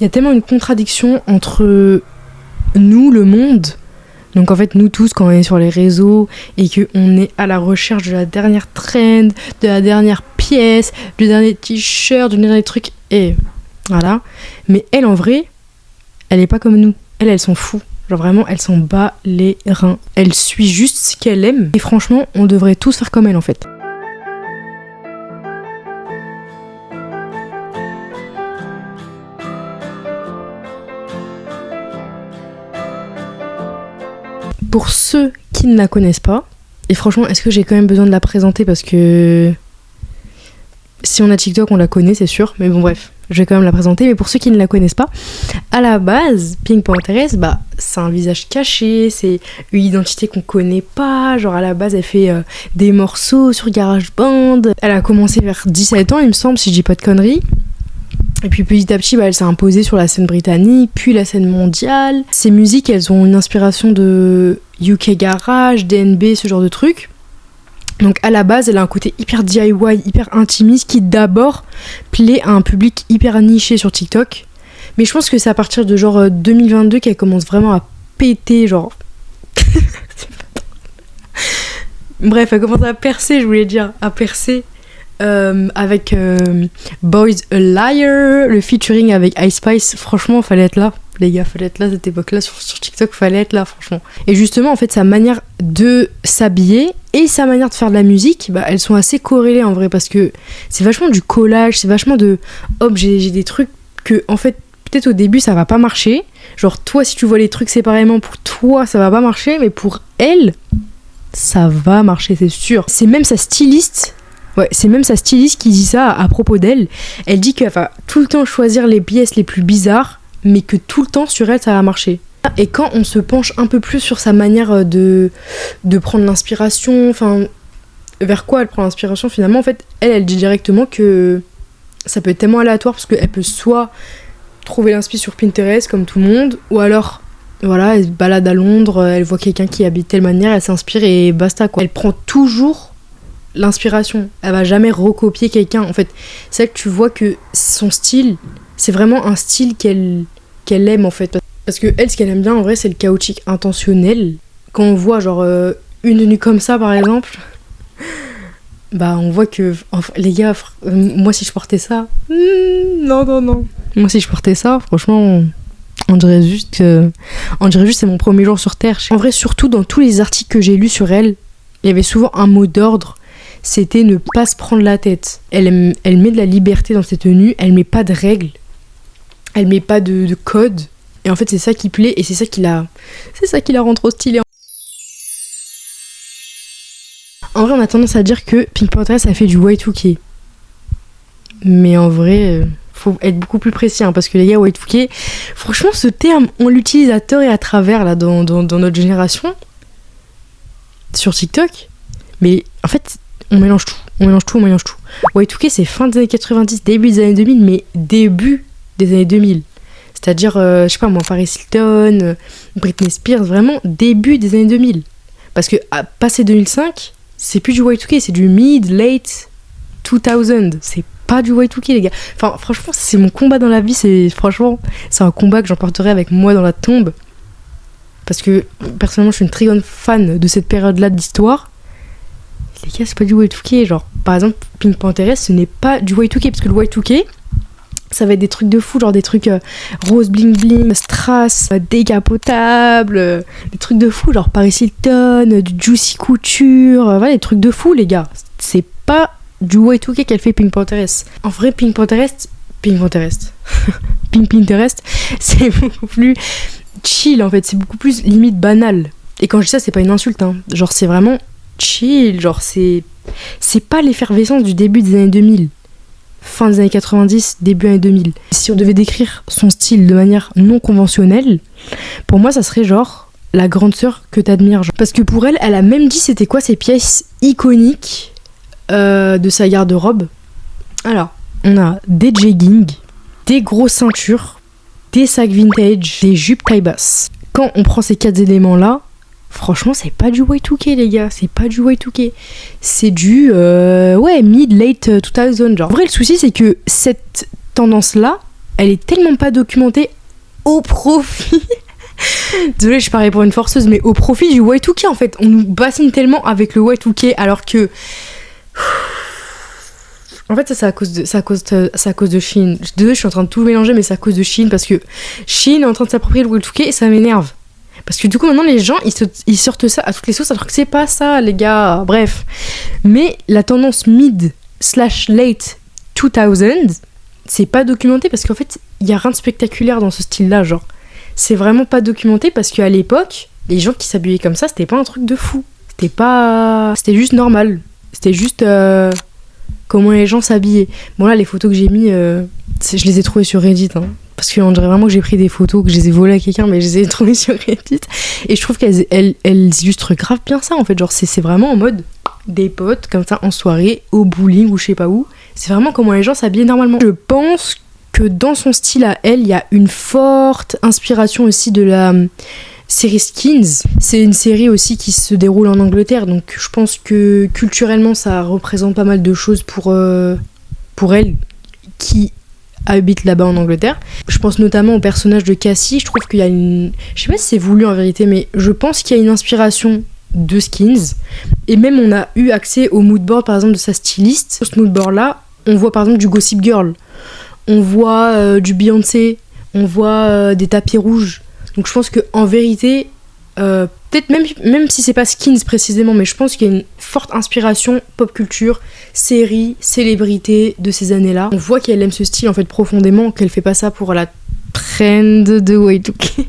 Il y a tellement une contradiction entre nous, le monde, donc en fait nous tous quand on est sur les réseaux et qu'on est à la recherche de la dernière trend, de la dernière pièce, du dernier t-shirt, du dernier truc, et voilà. Mais elle en vrai, elle est pas comme nous, elle s'en fout. Genre vraiment, elle s'en bat les reins. Elle suit juste ce qu'elle aime. Et franchement, on devrait tous faire comme elle en fait. Pour ceux qui ne la connaissent pas, et franchement, est-ce que j'ai quand même besoin de la présenter parce que si on a TikTok, on la connaît, c'est sûr. Mais bon, bref, je vais quand même la présenter. Mais pour ceux qui ne la connaissent pas, à la base, Pink Panthéress, c'est un visage caché, c'est une identité qu'on connaît pas. Genre, à la base, elle fait des morceaux sur GarageBand. Elle a commencé vers 17 ans, il me semble, si je dis pas de conneries. Et puis petit à petit, elle s'est imposée sur la scène britannique, puis la scène mondiale. Ses musiques, elles ont une inspiration de UK Garage, DNB, ce genre de trucs. Donc à la base, elle a un côté hyper DIY, hyper intimiste, qui d'abord plaît à un public hyper niché sur TikTok. Mais je pense que c'est à partir de genre 2022 qu'elle commence vraiment à péter, genre... Bref, elle commence à percer, je voulais dire, à percer. Avec Boys a Liar, le featuring avec Ice Spice, franchement fallait être là les gars, fallait être là à cette époque là sur TikTok, fallait être là franchement. Et justement en fait sa manière de s'habiller et sa manière de faire de la musique, elles sont assez corrélées en vrai, parce que c'est vachement du collage, c'est vachement de hop j'ai des trucs que en fait peut-être au début ça va pas marcher, genre toi si tu vois les trucs séparément, pour toi ça va pas marcher, mais pour elle ça va marcher, c'est sûr. C'est même sa styliste. Ouais, c'est même sa styliste qui dit ça à propos d'elle. Elle dit qu'elle va tout le temps choisir les pièces les plus bizarres, mais que tout le temps sur elle ça va marcher. Et quand on se penche un peu plus sur sa manière de prendre l'inspiration, enfin vers quoi elle prend l'inspiration finalement, en fait elle dit directement que ça peut être tellement aléatoire, parce qu'elle peut soit trouver l'inspiration sur Pinterest comme tout le monde, ou alors voilà, elle se balade à Londres, elle voit quelqu'un qui habite de telle manière, elle s'inspire et basta quoi. Elle prend toujours l'inspiration, elle va jamais recopier quelqu'un en fait. C'est là que tu vois que son style, c'est vraiment un style qu'elle aime en fait, parce que elle, ce qu'elle aime bien en vrai, c'est le chaotique intentionnel. Quand on voit genre une tenue comme ça par exemple, on voit que les gars, moi si je portais ça, non, moi si je portais ça, franchement on dirait juste c'est mon premier jour sur terre. En vrai, surtout dans tous les articles que j'ai lus sur elle, il y avait souvent un mot d'ordre, c'était ne pas se prendre la tête. Elle met de la liberté dans ses tenues, elle met pas de règles, elle met pas de code. Et en fait, c'est ça qui plaît et c'est ça qui la rend trop stylée. En vrai, on a tendance à dire que Pink Panthéress a fait du Y2K. Mais en vrai, faut être beaucoup plus précis, parce que les gars, Y2K, franchement, ce terme, on l'utilise à tort et à travers là, dans notre génération, sur TikTok. Mais en fait, on mélange tout. Y2K, c'est fin des années 90, début des années 2000, mais début des années 2000. C'est-à-dire, je sais pas moi, Paris Hilton, Britney Spears, vraiment début des années 2000. Parce que à passer 2005, c'est plus du Y2K, c'est du mid-late 2000. C'est pas du Y2K, les gars. Enfin, franchement, c'est mon combat dans la vie. C'est un combat que j'emporterai avec moi dans la tombe. Parce que, personnellement, je suis une très grande fan de cette période-là d'histoire. Les gars, c'est pas du Y2K. Genre, par exemple, Pink Panthéress, ce n'est pas du Y2K. Parce que le Y2K, ça va être des trucs de fou, genre des trucs rose bling bling, strass, décapotables, des trucs de fou, genre Paris Hilton, du Juicy Couture, voilà, des trucs de fou, les gars. C'est pas du Y2K qu'elle fait Pink Panthéress. En vrai, Pink Panthéress, Pink Pinterest, c'est beaucoup plus chill en fait, c'est beaucoup plus limite banal. Et quand je dis ça, c'est pas une insulte, genre c'est vraiment chill, genre c'est pas l'effervescence du début des années 2000. Fin des années 90, début années 2000. Si on devait décrire son style de manière non conventionnelle, pour moi ça serait genre la grande sœur que t'admires. Genre. Parce que pour elle, elle a même dit c'était quoi ses pièces iconiques de sa garde-robe. Alors, on a des jeggings, des grosses ceintures, des sacs vintage, des jupes taille basse. Quand on prend ces 4 éléments-là, franchement, c'est pas du Y2K, les gars. C'est pas du Y2K. C'est du mid-late 2000. Genre. En vrai, le souci, c'est que cette tendance-là, elle est tellement pas documentée au profit. Désolée, je parais pour une forceuse, mais au profit du Y2K en fait. On nous bassine tellement avec le Y2K alors que. En fait, ça c'est à cause de Shein. Désolée, je suis en train de tout mélanger, mais c'est à cause de Shein parce que Shein est en train de s'approprier le Y2K et ça m'énerve. Parce que du coup, maintenant, les gens, ils sortent ça à toutes les sauces alors que c'est pas ça, les gars. Bref. Mais la tendance mid/late 2000, c'est pas documenté parce qu'en fait, il y a rien de spectaculaire dans ce style-là, genre. C'est vraiment pas documenté parce qu'à l'époque, les gens qui s'habillaient comme ça, c'était pas un truc de fou. C'était juste normal. C'était juste comment les gens s'habillaient. Bon là, les photos que j'ai mis, je les ai trouvées sur Reddit, hein. Parce qu'on dirait vraiment que j'ai pris des photos, que je les ai volées à quelqu'un, mais je les ai trouvées sur Reddit. Et je trouve qu'elles illustrent grave bien ça, en fait. Genre, c'est vraiment en mode des potes, comme ça, en soirée, au bowling ou je sais pas où. C'est vraiment comment les gens s'habillaient normalement. Je pense que dans son style à elle, il y a une forte inspiration aussi de la série Skins. C'est une série aussi qui se déroule en Angleterre, donc je pense que culturellement, ça représente pas mal de choses pour elle, qui habite là-bas en Angleterre. Je pense notamment au personnage de Cassie. Je trouve qu'il y a une... Je sais pas si c'est voulu en vérité, mais je pense qu'il y a une inspiration de Skins. Et même on a eu accès au moodboard par exemple de sa styliste. Sur ce moodboard-là, on voit par exemple du Gossip Girl. On voit du Beyoncé. On voit des tapis rouges. Donc je pense qu'en vérité... peut-être même si c'est pas Skins précisément, mais je pense qu'il y a une forte inspiration pop culture, série, célébrité de ces années-là. On voit qu'elle aime ce style en fait profondément, qu'elle fait pas ça pour la trend de Y2K.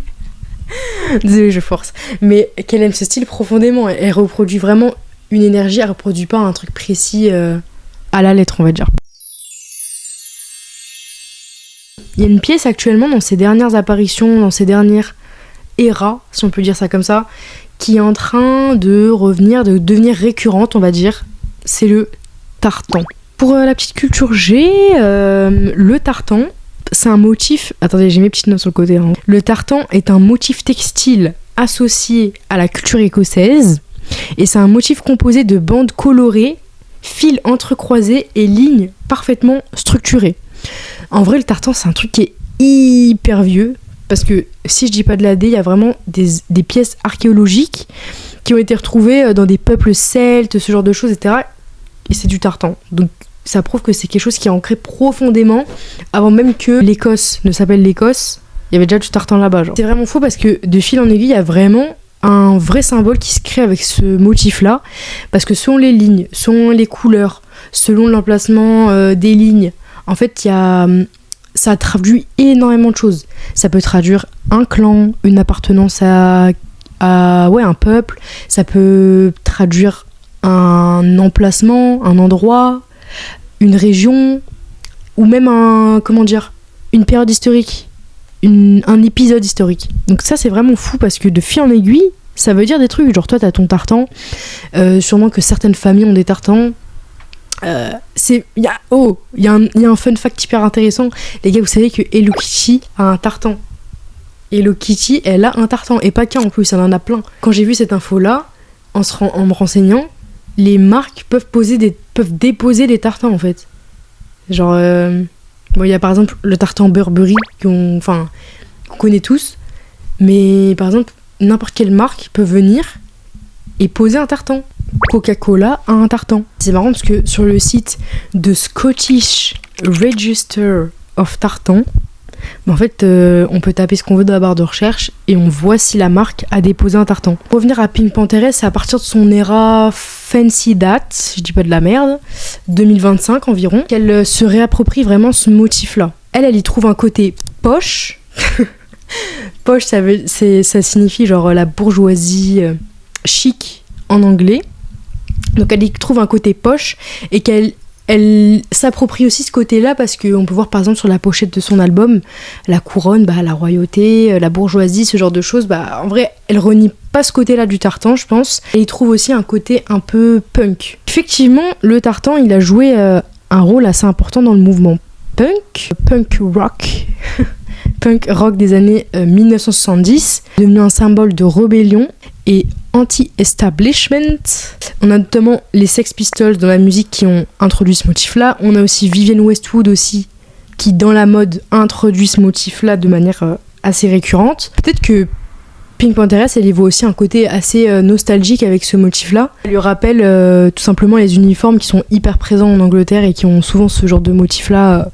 Désolée, je force. Mais qu'elle aime ce style profondément. Elle reproduit vraiment une énergie, elle reproduit pas un truc précis à la lettre, on va dire. Il y a une pièce actuellement dans ses dernières apparitions, dans ses dernières era, si on peut dire ça comme ça, qui est en train de revenir, de devenir récurrente, on va dire. C'est le tartan. Pour la petite culture G, le tartan, c'est un motif... Attendez, j'ai mes petites notes sur le côté. Hein. Le tartan est un motif textile associé à la culture écossaise et c'est un motif composé de bandes colorées, fils entrecroisés et lignes parfaitement structurées. En vrai, le tartan, c'est un truc qui est hyper vieux. Parce que si je dis pas de l'AD, il y a vraiment des pièces archéologiques qui ont été retrouvées dans des peuples celtes, ce genre de choses, etc. Et c'est du tartan. Donc ça prouve que c'est quelque chose qui est ancré profondément avant même que l'Écosse ne s'appelle l'Écosse. Il y avait déjà du tartan là-bas. Genre. C'est vraiment faux parce que de fil en aiguille, il y a vraiment un vrai symbole qui se crée avec ce motif-là. Parce que selon les lignes, selon les couleurs, selon l'emplacement des lignes, en fait, il y a... ça traduit énormément de choses. Ça peut traduire un clan, une appartenance à un peuple. Ça peut traduire un emplacement, un endroit, une région, ou même une période historique, un épisode historique. Donc ça, c'est vraiment fou parce que de fil en aiguille, ça veut dire des trucs. Genre toi, t'as ton tartan. Sûrement que certaines familles ont des tartans. Il y a un fun fact hyper intéressant. Les gars, vous savez que Hello Kitty a un tartan. Hello Kitty, elle a un tartan. Et pas qu'un en plus, elle en a plein. Quand j'ai vu cette info-là, en me renseignant, les marques peuvent déposer des tartans en fait. Genre, il y a par exemple le tartan Burberry qu'on connaît tous. Mais par exemple, n'importe quelle marque peut venir et poser un tartan. Coca-Cola a un tartan. C'est marrant parce que sur le site de Scottish Register of Tartan, en fait, on peut taper ce qu'on veut dans la barre de recherche et on voit si la marque a déposé un tartan. Pour revenir à Pink Pantheress, c'est à partir de son era Fancy That, je dis pas de la merde, 2025 environ, qu'elle se réapproprie vraiment ce motif-là. Elle y trouve un côté poche. Poche, ça signifie genre la bourgeoisie chic en anglais. Donc elle y trouve un côté poche et qu'elle s'approprie aussi ce côté-là parce qu'on peut voir par exemple sur la pochette de son album la couronne, la royauté, la bourgeoisie, ce genre de choses. En vrai, elle renie pas ce côté-là du tartan, je pense. Et il trouve aussi un côté un peu punk. Effectivement, le tartan, il a joué un rôle assez important dans le mouvement punk rock. Punk rock des années 1970, devenu un symbole de rébellion et anti-establishment. On a notamment les Sex Pistols dans la musique qui ont introduit ce motif-là. On a aussi Vivienne Westwood aussi qui dans la mode introduit ce motif-là de manière assez récurrente. Peut-être que Pink Panthers, elle y voit aussi un côté assez nostalgique avec ce motif-là. Elle lui rappelle tout simplement les uniformes qui sont hyper présents en Angleterre et qui ont souvent ce genre de motif-là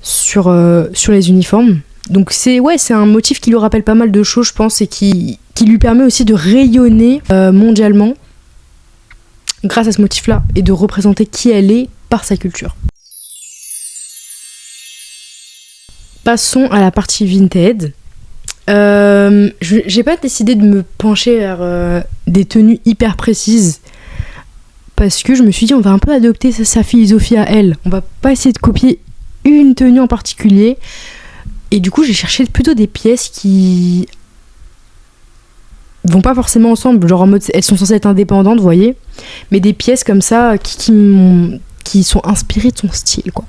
sur les uniformes. Donc c'est un motif qui lui rappelle pas mal de choses, je pense, et qui lui permet aussi de rayonner mondialement grâce à ce motif-là et de représenter qui elle est par sa culture. Passons à la partie vintage. J'ai pas décidé de me pencher vers des tenues hyper précises parce que je me suis dit on va un peu adopter sa philosophie à elle. On va pas essayer de copier une tenue en particulier. Et du coup j'ai cherché plutôt des pièces qui vont pas forcément ensemble, genre en mode elles sont censées être indépendantes, vous voyez, mais des pièces comme ça qui sont inspirées de son style, quoi.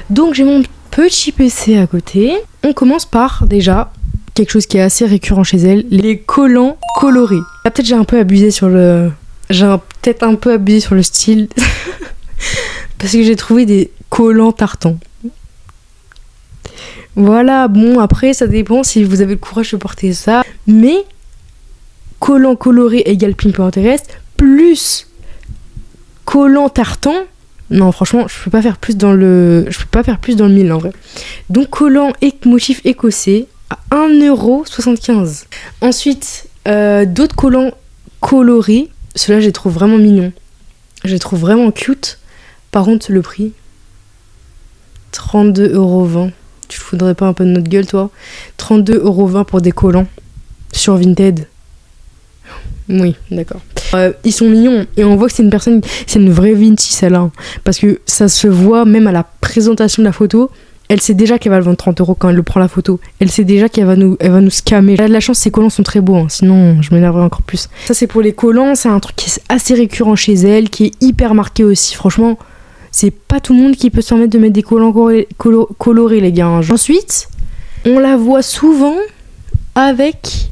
Donc j'ai mon petit PC à côté. On commence par déjà quelque chose qui est assez récurrent chez elle, les collants colorés. Là, peut-être j'ai un peu abusé sur le style parce que j'ai trouvé des collants tartans. Voilà, bon après ça dépend si vous avez le courage de porter ça, mais collant coloré égale Pink Panthers plus collant tartan. Non, franchement, je peux pas faire plus dans le mille en vrai. Donc collant et motif écossais à 1,75€. Ensuite, d'autres collants colorés. Ceux-là, je les trouve vraiment mignons. Je les trouve vraiment cute. Par contre, le prix 32,20€. Tu te foudrais pas un peu de notre gueule, toi? 32,20€ pour des collants sur Vinted. Oui, d'accord. Ils sont mignons et on voit que c'est une vraie Vinci celle-là. Hein, parce que ça se voit même à la présentation de la photo. Elle sait déjà qu'elle va le vendre 30€ quand elle le prend la photo. Elle sait déjà qu'elle va nous scammer. Elle a de la chance, ses collants sont très beaux. Hein, sinon, je m'énerverais encore plus. Ça, c'est pour les collants. C'est un truc qui est assez récurrent chez elle, qui est hyper marqué aussi. Franchement, c'est pas tout le monde qui peut se permettre de mettre des collants colorés, les gars. Hein. Ensuite, on la voit souvent avec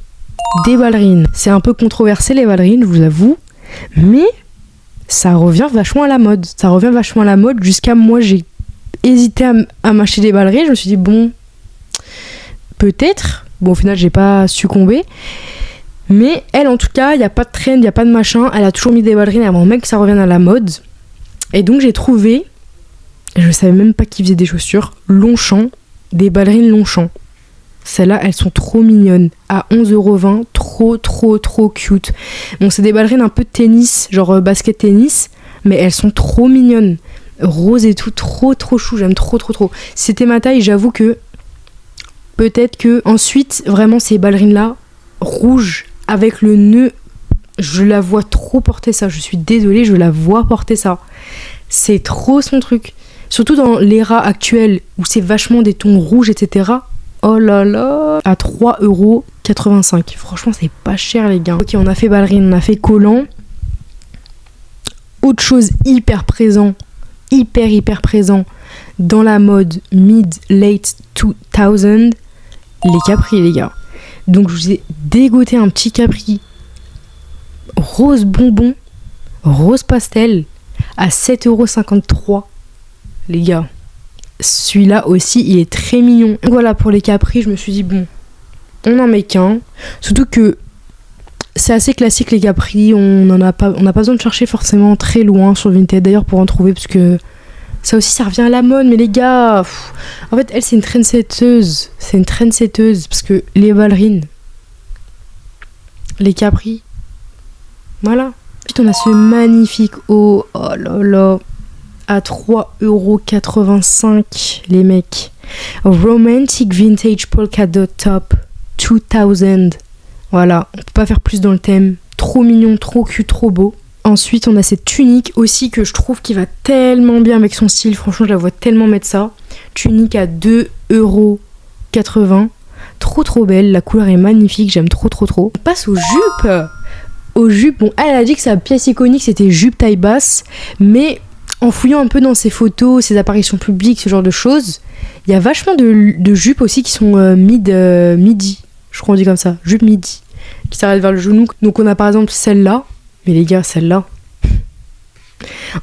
des ballerines. C'est un peu controversé les ballerines, je vous avoue, mais ça revient vachement à la mode. Ça revient vachement à la mode jusqu'à moi j'ai hésité à m'acheter des ballerines. Je me suis dit bon, peut-être. Bon au final j'ai pas succombé. Mais elle en tout cas, il n'y a pas de trend, il n'y a pas de machin. Elle a toujours mis des ballerines avant même que ça revienne à la mode. Et donc j'ai trouvé, je savais même pas qu'ils faisaient des chaussures, Longchamp, des ballerines Longchamp. Celles-là, elles sont trop mignonnes. À 11,20€, trop cute. Bon, c'est des ballerines un peu de tennis, genre basket tennis, mais elles sont trop mignonnes. Rose et tout, trop chou, j'aime trop. Si c'était ma taille, j'avoue que peut-être que ensuite, vraiment ces ballerines-là, rouges, avec le nœud, je la vois trop porter ça. Je suis désolée, je la vois porter ça. C'est trop son truc. Surtout dans l'ère actuelle, où c'est vachement des tons rouges, etc., oh là là, à 3,85€. Franchement, c'est pas cher, les gars. Ok, on a fait ballerine, on a fait collant. Autre chose hyper présent dans la mode mid-late 2000, les capris, les gars. Donc, je vous ai dégoté un petit capri rose bonbon, rose pastel, à 7,53€, les gars. Celui-là aussi, il est très mignon. Voilà, pour les capris, je me suis dit, bon, on en met qu'un. Surtout que c'est assez classique, les capris. On n'a pas besoin de chercher forcément très loin sur Vinted, d'ailleurs, pour en trouver, parce que ça aussi, ça revient à la mode. Mais les gars, en fait, elle, c'est une trendsetteuse. C'est une trendsetteuse, parce que les ballerines, les capris, voilà. Ensuite, on a ce magnifique haut. Oh là là. À 3,85€, les mecs. Romantic Vintage Polka Dot Top 2000. Voilà, on peut pas faire plus dans le thème. Trop mignon, trop cute, trop beau. Ensuite, on a cette tunique aussi que je trouve qui va tellement bien avec son style. Franchement, je la vois tellement mettre ça. Tunique à 2,80€. Trop belle. La couleur est magnifique. J'aime trop. On passe aux jupes. Bon, elle a dit que sa pièce iconique, c'était jupe taille basse. Mais en fouillant un peu dans ses photos, ses apparitions publiques, ce genre de choses, il y a vachement de jupes aussi qui sont midi. Je crois qu'on dit comme ça. Jupe midi. Qui s'arrête vers le genou. Donc on a par exemple celle-là. Mais les gars, celle-là,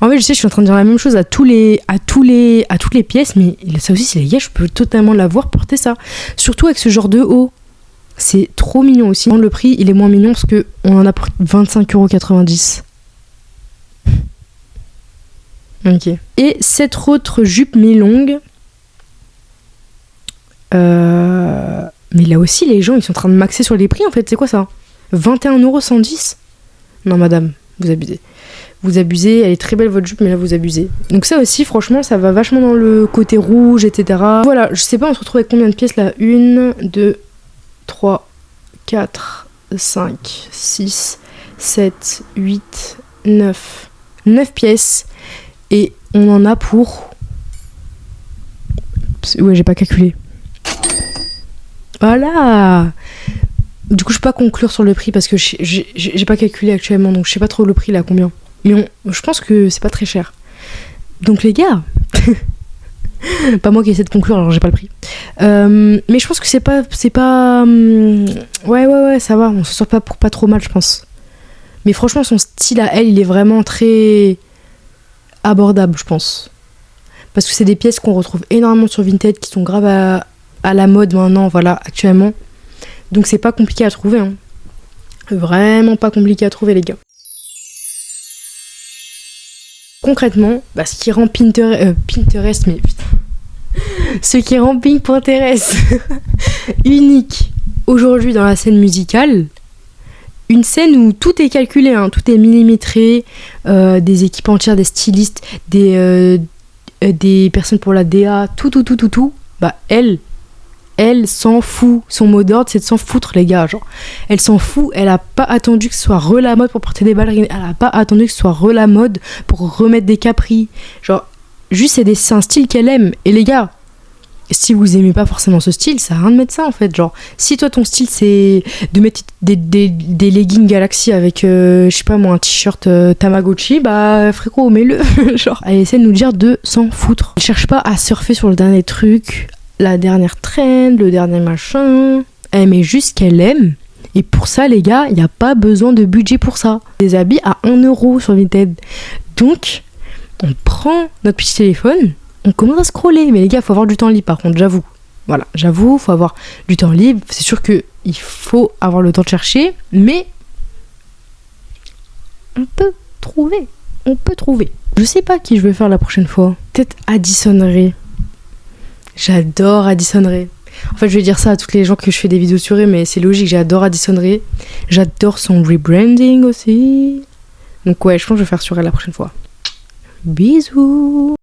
En fait, je sais, je suis en train de dire la même chose à toutes les pièces, mais ça aussi, c'est les gars, je peux totalement l'avoir porter ça. Surtout avec ce genre de haut. C'est trop mignon aussi. Le prix, il est moins mignon parce qu'on en a pour 25,90 €. Ok. Et cette autre jupe mi-longue. Mais là aussi, les gens, ils sont en train de maxer sur les prix, en fait. C'est quoi ça? 21,110 €? Non, madame, vous abusez. Vous abusez, elle est très belle votre jupe, mais là vous abusez. Donc ça aussi, franchement, ça va vachement dans le côté rouge, etc. Voilà, je sais pas, on se retrouve avec combien de pièces là? 1, 2, 3, 4, 5, 6, 7, 8, 9. 9 pièces. Et on en a pour... Ouais, j'ai pas calculé. Voilà. Du coup, je peux pas conclure sur le prix parce que j'ai pas calculé actuellement, donc je sais pas trop le prix là, combien. Mais je pense que c'est pas très cher. Donc les gars, pas moi qui essaie de conclure, alors j'ai pas le prix. Mais je pense que c'est pas. Ouais, ça va, on se sort pas pour pas trop mal, je pense. Mais franchement, son style à elle, il est vraiment très abordable, je pense. Parce que c'est des pièces qu'on retrouve énormément sur Vinted, qui sont grave à la mode maintenant, voilà, actuellement. Donc c'est pas compliqué à trouver, hein. Vraiment pas compliqué à trouver, les gars. Concrètement, ce qui rend Pinterest, mais putain, ce qui rend Pinterest unique aujourd'hui dans la scène musicale, une scène où tout est calculé, hein, tout est millimétré, des équipes entières, des stylistes, des personnes pour la DA, tout, elle s'en fout. Son mot d'ordre, c'est de s'en foutre, les gars. Genre, elle s'en fout. Elle a pas attendu que ce soit la mode pour porter des ballerines. Elle a pas attendu que ce soit la mode pour remettre des capris. Genre, juste, c'est un style qu'elle aime. Et les gars, si vous aimez pas forcément ce style, ça sert à rien de mettre ça, en fait. Genre, si toi, ton style, c'est de mettre des leggings Galaxy avec, je sais pas moi, un t-shirt Tamagotchi, frérot, mets-le. Genre, elle essaie de nous dire de s'en foutre. Elle cherche pas à surfer sur le dernier truc, la dernière trend, le dernier machin. Elle met juste ce qu'elle aime. Et pour ça, les gars, il n'y a pas besoin de budget pour ça. Des habits à 1 € sur Vinted. Donc, on prend notre petit téléphone, on commence à scroller. Mais les gars, il faut avoir du temps libre, par contre, j'avoue. Voilà, j'avoue, il faut avoir du temps libre. C'est sûr qu'il faut avoir le temps de chercher. Mais on peut trouver. Je sais pas qui je vais faire la prochaine fois. Peut-être Addison Rae. J'adore Addison Rae. En fait, je vais dire ça à toutes les gens que je fais des vidéos sur eux, mais c'est logique, j'adore Addison Rae. J'adore son rebranding aussi. Donc ouais, je pense que je vais faire sur elle la prochaine fois. Bisous.